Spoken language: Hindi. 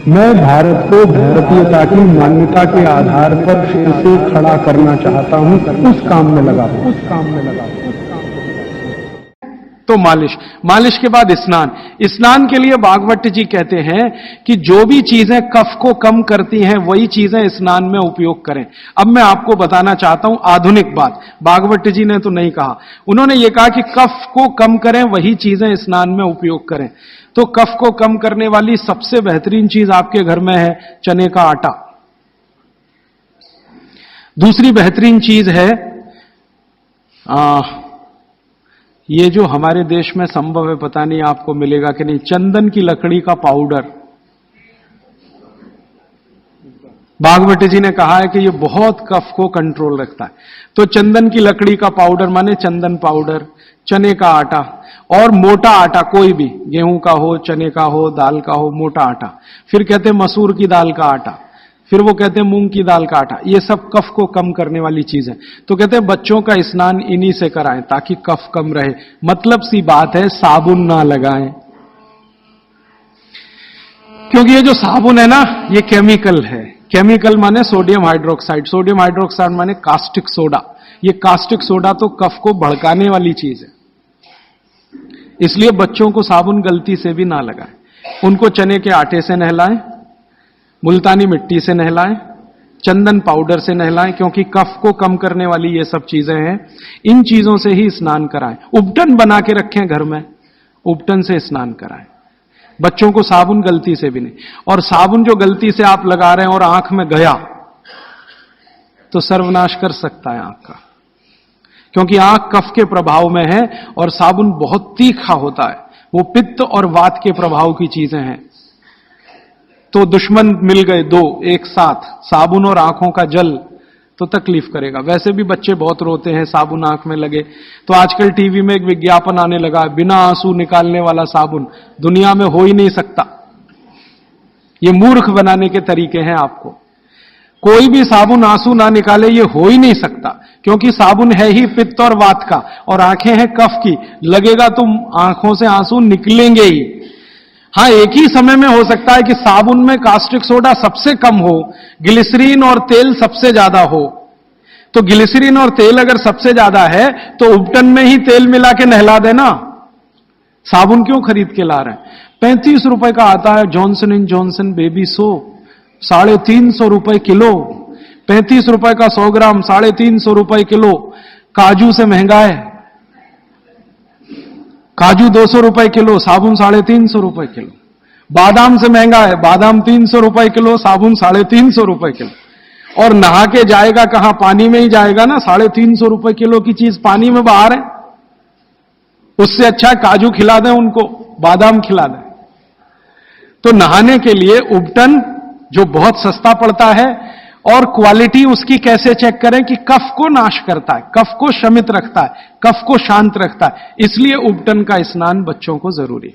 मैं भारत को भारतीयता की मान्यता के आधार पर फिर से खड़ा करना चाहता हूं, उस काम में लगा हूं। तो मालिश के बाद स्नान के लिए भागवत जी कहते हैं कि जो भी चीजें कफ को कम करती हैं वही चीजें स्नान में उपयोग करें। अब मैं आपको बताना चाहता हूं आधुनिक बात, भागवत जी ने तो नहीं कहा, उन्होंने ये कहा कि कफ को कम करें वही चीजें स्नान में उपयोग करें। तो कफ को कम करने वाली सबसे बेहतरीन चीज आपके घर में है चने का आटा। दूसरी बेहतरीन चीज है ये जो हमारे देश में संभव है, पता नहीं आपको मिलेगा कि नहीं, चंदन की लकड़ी का पाउडर। भागवत जी ने कहा है कि ये बहुत कफ को कंट्रोल रखता है। तो चंदन की लकड़ी का पाउडर माने चंदन पाउडर, चने का आटा और मोटा आटा, कोई भी गेहूं का हो, चने का हो, दाल का हो, मोटा आटा। फिर कहते हैं मसूर की दाल का आटा, फिर वो कहते हैं मूंग की दाल का आटा। ये सब कफ को कम करने वाली चीज है। तो कहते हैं बच्चों का स्नान इन्हीं से कराएं ताकि कफ कम रहे। मतलब सी बात है, साबुन ना लगाएं, क्योंकि ये जो साबुन है ना ये केमिकल है। केमिकल माने सोडियम हाइड्रोक्साइड, सोडियम हाइड्रोक्साइड माने कास्टिक सोडा। ये कास्टिक सोडा तो कफ को भड़काने वाली चीज है, इसलिए बच्चों को साबुन गलती से भी ना लगाएं। उनको चने के आटे से नहलाएं, मुल्तानी मिट्टी से नहलाएं, चंदन पाउडर से नहलाएं, क्योंकि कफ को कम करने वाली ये सब चीजें हैं। इन चीजों से ही स्नान कराएं। उपटन बना के रखें घर में, उपटन से स्नान कराएं बच्चों को, साबुन गलती से भी नहीं। और साबुन जो गलती से आप लगा रहे हैं और आंख में गया तो सर्वनाश कर सकता है आंख का, क्योंकि आंख कफ के प्रभाव में है और साबुन बहुत तीखा होता है, वो पित्त और वात के प्रभाव की चीजें हैं। तो दुश्मन मिल गए दो एक साथ, साबुन और आंखों का जल, तो तकलीफ करेगा। वैसे भी बच्चे बहुत रोते हैं साबुन आंख में लगे। तो आजकल टीवी में एक विज्ञापन आने लगा है, बिना आंसू निकालने वाला साबुन दुनिया में हो ही नहीं सकता। ये मूर्ख बनाने के तरीके हैं आपको। कोई भी साबुन आंसू ना निकाले ये हो ही नहीं सकता, क्योंकि साबुन है ही पित्त और वात का और आंखें हैं कफ की। लगेगा तो आंखों से आंसू निकलेंगे ही। हां, एक ही समय में हो सकता है कि साबुन में कास्टिक सोडा सबसे कम हो, ग्लिसरीन और तेल सबसे ज्यादा हो। तो ग्लिसरीन और तेल अगर सबसे ज्यादा है तो उपटन में ही तेल मिला के नहला देना, साबुन क्यों खरीद के ला रहे हैं। 35 रुपए का आता है Johnson and Johnson baby soap, 350 रुपए किलो। 35 रुपए का 100 ग्राम, 350 रुपए किलो। काजू से महंगा है, काजू 200 रुपए किलो, साबुन 350 रुपए किलो। बादाम से महंगा है, बादाम 300 रुपए किलो, साबुन 350 रुपए किलो। और नहा के जाएगा कहां, पानी में ही जाएगा ना। 350 रुपए किलो की चीज पानी में बाहर है। उससे अच्छा काजू खिला दें उनको, बादाम खिला दें। तो नहाने के लिए उपटन जो बहुत सस्ता पड़ता है, और क्वालिटी उसकी कैसे चेक करें कि कफ को नाश करता है, कफ को शमित रखता है, कफ को शांत रखता है, इसलिए उपटन का स्नान बच्चों को जरूरी है।